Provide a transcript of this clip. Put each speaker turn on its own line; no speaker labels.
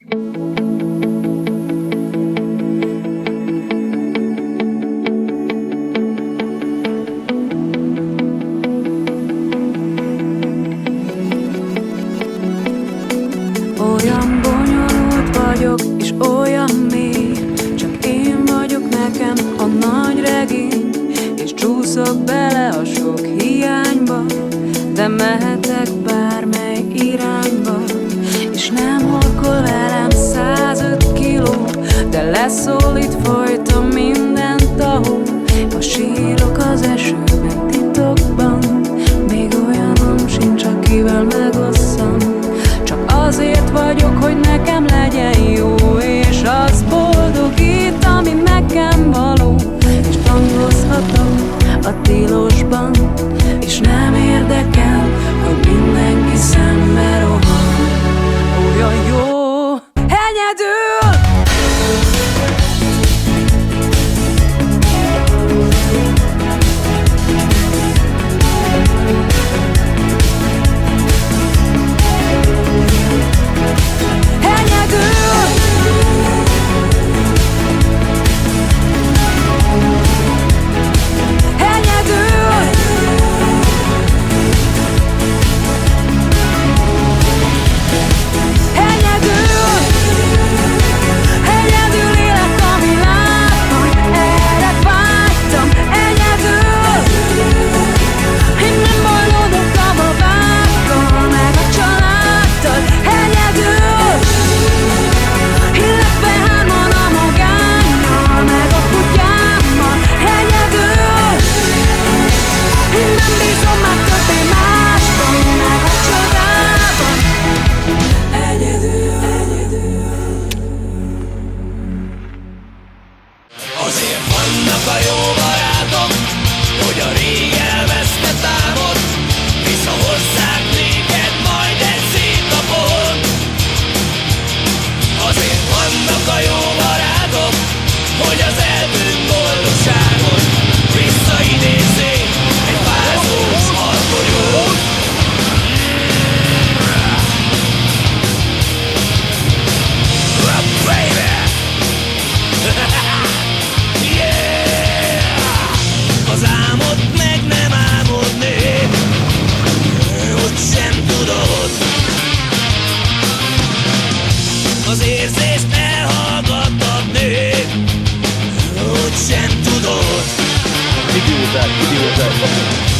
Olyan bonyolult vagyok, és olyan mély, csak én vagyok nekem a nagy regény, és csúszok bele a sok hiányba, de mehetek bármely irányba, és nem horkol velem 105 kiló, de leszólít folyton minden tahó. Ma sírok az esőben titokban, még olyanom sincs, akivel megosszam. Csak azért vagyok, hogy nekem legyen jó, és az boldogít, ami nekem való. És tangozhatok a tilosban, és nem érdekel, hogy mindenki szembe rohan. Olyan jó egyedül!
Azért vannak a jó barátok, hogy a rég elveszte támot, visszahozzák néked majd egy szép napon. Azért vannak a jó barátok, hogy az eltűnt boldogságot visszaidézzék egy fázós alkolyót. Az álmot meg nem álmodni, hogy sem tudod. Az érzést elhallgattatni, hogy sem tudod.
Idióták.